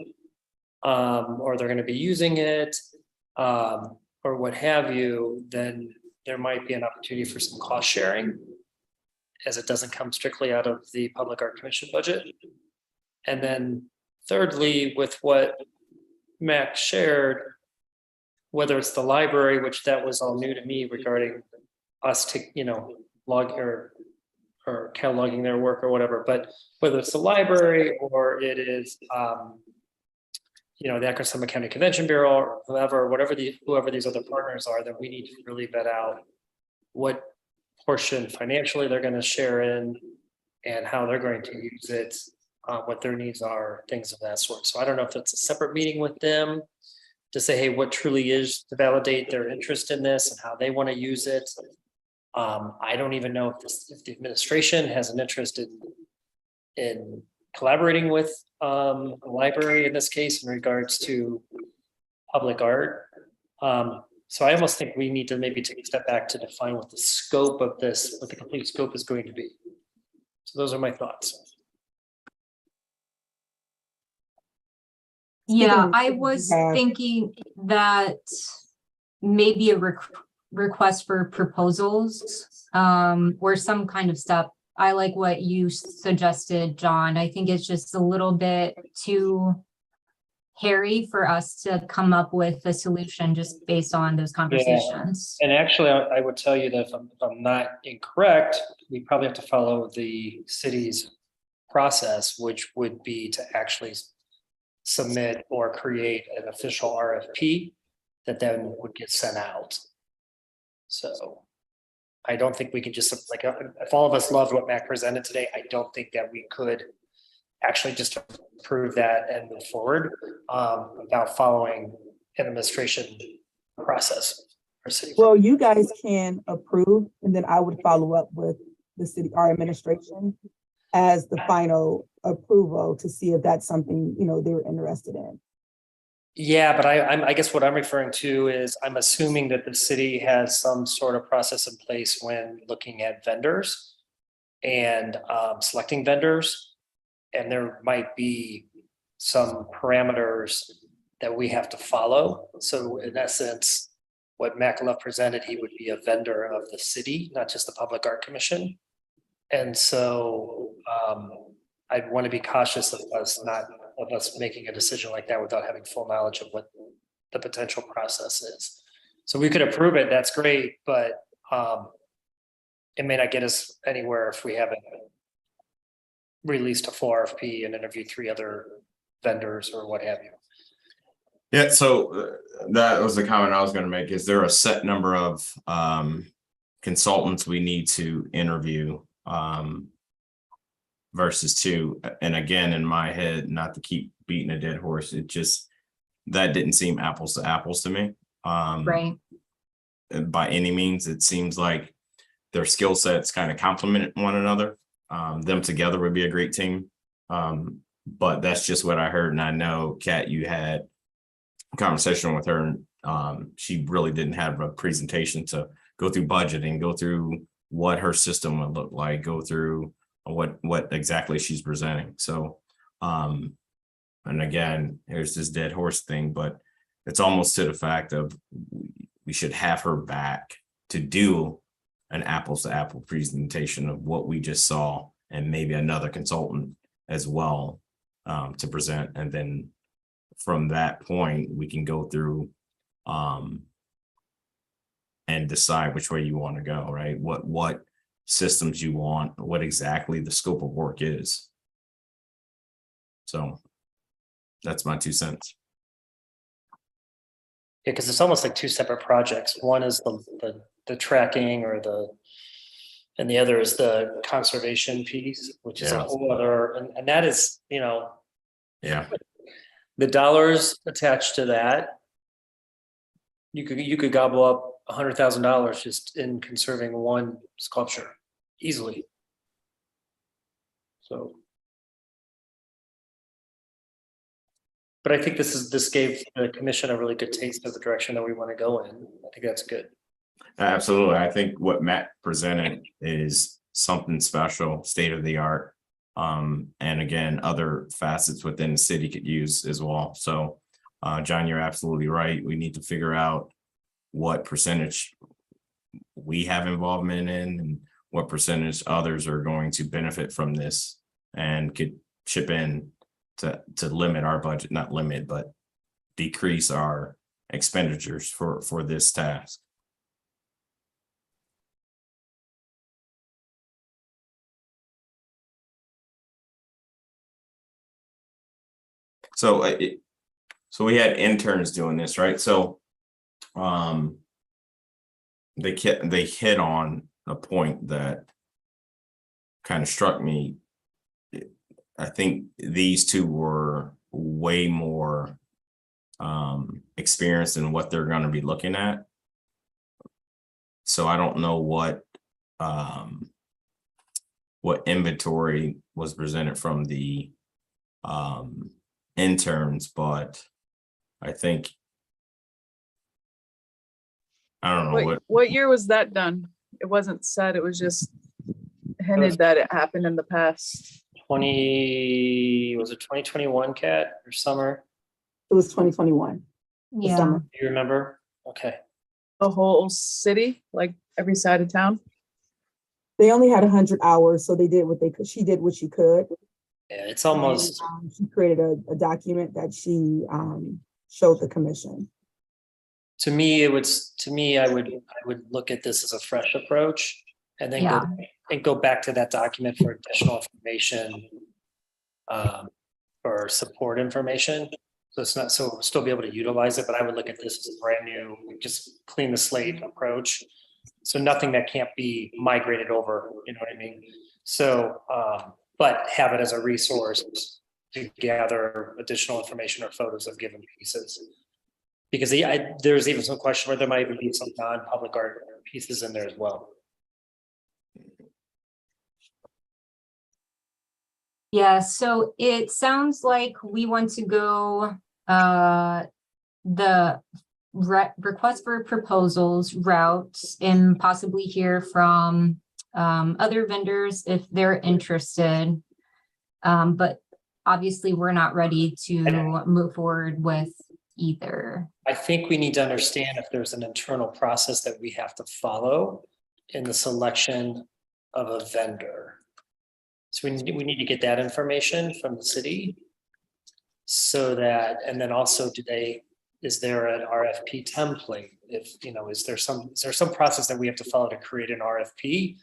or they're going to be using it, or what have you, then there might be an opportunity for some cost sharing, as it doesn't come strictly out of the Public Art Commission budget. And then thirdly, with what Max shared, whether it's the library, which that was all new to me regarding us to, log or cataloging their work or whatever, but whether it's the library or it is, the Akron Summit County Convention Bureau or whoever these other partners are, then we need to really vet out what portion financially they're going to share in and how they're going to use it, what their needs are, things of that sort. So I don't know if it's a separate meeting with them to say, hey, what truly is to validate their interest in this and how they want to use it. I don't even know if the administration has an interest in collaborating with the library in this case in regards to public art. So I almost think we need to maybe take a step back to define what the scope of this, what the complete scope is going to be. So those are my thoughts. Yeah, I was thinking that maybe a request for proposals or some kind of stuff. I like what you suggested, John. I think it's just a little bit too hairy for us to come up with a solution just based on those conversations. Yeah. And actually, I would tell you that if I'm not incorrect, we probably have to follow the city's process, which would be to actually submit or create an official RFP that then would get sent out. So I don't think we can just, like, if all of us loved what Mac presented today, I don't think that we could actually just approve that and move forward without following an administration process for city. Well, you guys can approve, and then I would follow up with the city, our administration, as the final approval to see if that's something, they were interested in. Yeah, but I guess what I'm referring to is I'm assuming that the city has some sort of process in place when looking at vendors and selecting vendors. And there might be some parameters that we have to follow. So in essence, what Mac Love presented, he would be a vendor of the city, not just the Public Art Commission. And so I'd want to be cautious of us making a decision like that without having full knowledge of what the potential process is. So we could approve it, that's great, but it may not get us anywhere if we haven't released a full RFP and interviewed 3 other vendors or what have you. Yeah, so that was the comment I was going to make. Is there a set number of consultants we need to interview versus 2? And again, in my head, not to keep beating a dead horse, that didn't seem apples to apples to me. Right. By any means, it seems like their skill sets kind of complement one another. Them together would be a great team. But that's just what I heard. And I know, Kat, you had a conversation with her, and she really didn't have a presentation to go through budgeting, go through what her system would look like, go through what exactly she's presenting. So, and again, here's this dead horse thing, but it's almost to the fact of we should have her back to do an apples to apple presentation of what we just saw, and maybe another consultant as well to present. And then from that point, we can go through and decide which way you want to go, right? What systems you want, what exactly the scope of work is. So that's my 2 cents. Yeah, because it's almost like 2 separate projects. One is the tracking and the other is the conservation piece, which is a whole other, and that is, Yeah. the dollars attached to that. You could gobble up $100,000 just in conserving one sculpture easily. So. But I think this gave the commission a really good taste of the direction that we want to go in. I think that's good. Absolutely. I think what Matt presented is something special, state of the art. And again, other facets within the city could use as well. So, John, you're absolutely right. We need to figure out what percentage we have involvement in and what percentage others are going to benefit from this and could chip in to limit our budget, not limit, but decrease our expenditures for this task. So so we had interns doing this, right? So they hit on a point that kind of struck me. I think these two were way more experienced in what they're going to be looking at. So I don't know what inventory was presented from the interns, but I think I don't know What year was that done? It wasn't said, it was just hinted that it happened in the past. Was it 2021, Kat, or summer? It was 2021. the Yeah. summer. Do you remember? Okay. The whole city, like every side of town? They only had 100 hours, so they did what they could. She did what she could. Yeah, it's almost, And, she created a document that she showed the commission. to me, I would look at this as a fresh approach and then go back to that document for additional information or support information. So it's not, so we'll still be able to utilize it, but I would look at this as a brand new, just clean the slate approach. So nothing that can't be migrated over, you know what I mean? So, but have it as a resource to gather additional information or photos of given pieces. Because there's even some question where there might even be some non-public art pieces in there as well. Yeah, so it sounds like we want to go the request for proposals route and possibly hear from other vendors if they're interested. But obviously we're not ready to move forward with either. I think we need to understand if there's an internal process that we have to follow in the selection of a vendor. So we need to get that information from the city so that, and then also is there an RFP template? If, is there some process that we have to follow to create an RFP?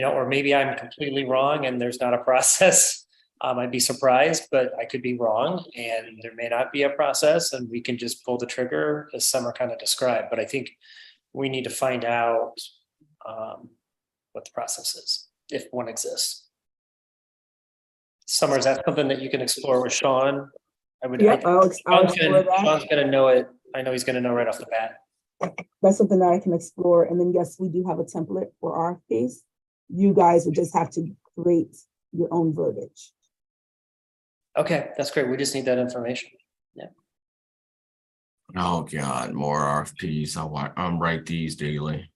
Or maybe I'm completely wrong and there's not a process. I'd be surprised, but I could be wrong and there may not be a process and we can just pull the trigger as Summer kind of described. But I think we need to find out what the process is, if one exists. Summer, is that something that you can explore with Sean? I'll explore that. Sean's gonna know it. I know he's gonna know right off the bat. That's something that I can explore. And then yes, we do have a template for RFPs. You guys would just have to create your own verbiage. Okay, that's great. We just need that information. Yeah. Oh God, more RFPs. I'm write these daily.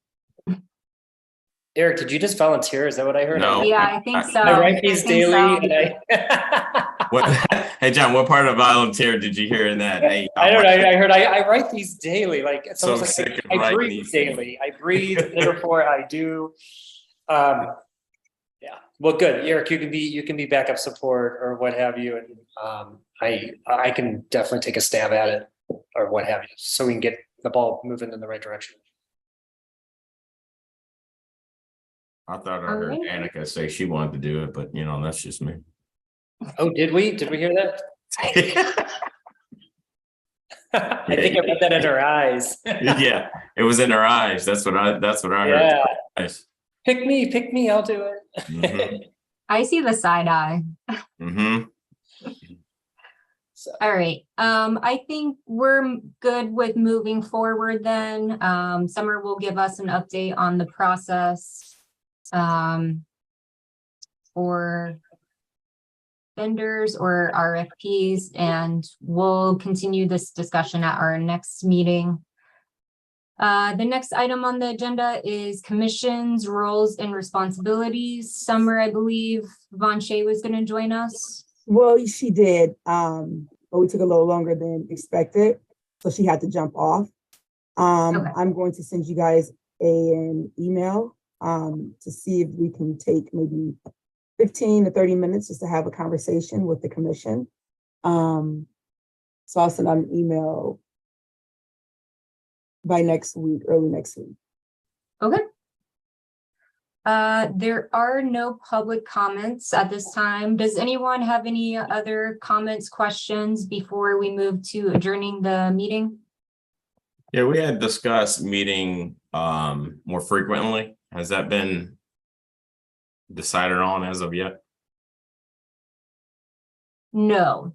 Eric, did you just volunteer? Is that what I heard? No. Yeah, I think so. I write these daily. So. And What? Hey John, what part of volunteer did you hear in that? Hey, I don't know. I heard I write these daily. Like it's So almost like sick of I writing breathe these daily. I breathe, therefore I do. Yeah. Well, good. Eric, you can be backup support or what have you. And I can definitely take a stab at it or what have you, so we can get the ball moving in the right direction. I thought I heard Annika say she wanted to do it, but that's just me. Oh, did we hear that? I think I read that in her eyes. Yeah, it was in her eyes. That's what I heard. Yeah. Nice. Pick me, I'll do it. Mhm. I see the side eye. Mm-hmm. So, All right. I think we're good with moving forward then. Summer will give us an update on the process for vendors or RFPs, and we'll continue this discussion at our next meeting. The next item on the agenda is commissions, roles, and responsibilities. Summer, I believe Von Shea was going to join us. Well, she did, but we took a little longer than expected, so she had to jump off. Okay. I'm going to send you guys an email to see if we can take maybe 15 to 30 minutes just to have a conversation with the commission. So I'll send out an email by next week, early next week. Okay. There are no public comments at this time. Does anyone have any other comments, questions before we move to adjourning the meeting? Yeah, we had discussed meeting more frequently. Has that been decided on as of yet? No.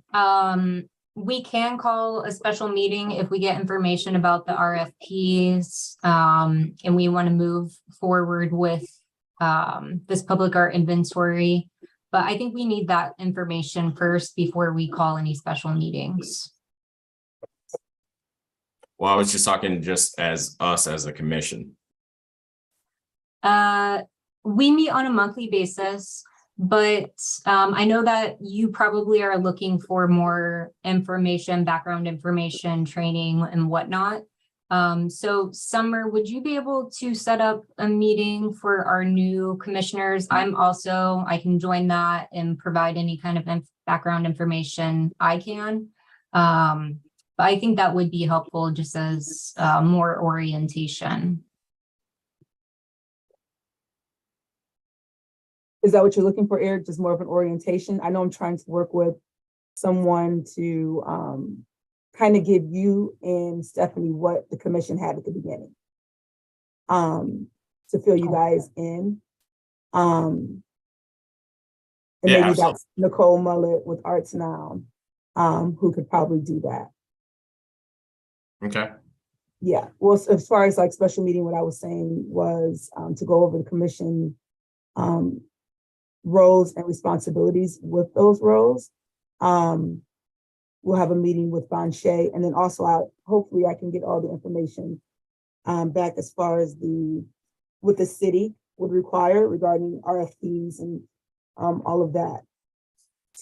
We can call a special meeting if we get information about the RFPs, and we want to move forward with this public art inventory. But I think we need that information first before we call any special meetings. Well, I was just talking just as us as a commission. We meet on a monthly basis, but I know that you probably are looking for more information, background information, training and whatnot. So Summer, would you be able to set up a meeting for our new commissioners? I can join that and provide any kind of background information I can. But I think that would be helpful just as more orientation. Is that what you're looking for, Eric? Just more of an orientation? I know I'm trying to work with someone to kind of give you and Stephanie what the commission had at the beginning. To fill you guys in. And Yeah, maybe absolutely. that's Nicole Mullet with Arts Now, who could probably do that. Okay. Yeah, well, as far as like special meeting, what I was saying was to go over the commission roles and responsibilities with those roles. We'll have a meeting with Bonche, and then also hopefully I can get all the information back as far as what the city would require regarding RFPs and all of that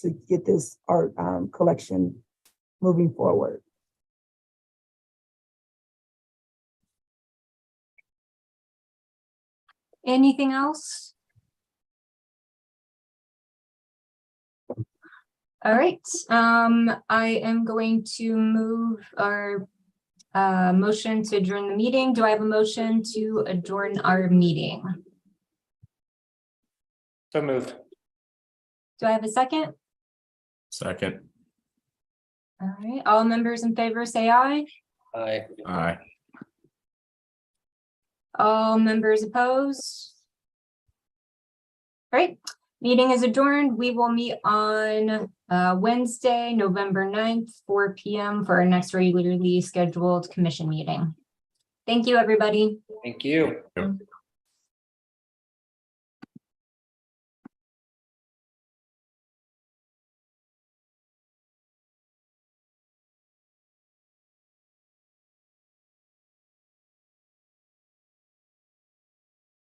to get this art collection moving forward. Anything else? All right, I am going to move our motion to adjourn the meeting. Do I have a motion to adjourn our meeting? So moved. Do I have a second? Second. All right, all members in favor say aye. Aye. Aye. All members opposed? All right, meeting is adjourned. We will meet on Wednesday, November 9th, 4 p.m. for our next regularly scheduled commission meeting. Thank you, everybody. Thank you. Yep.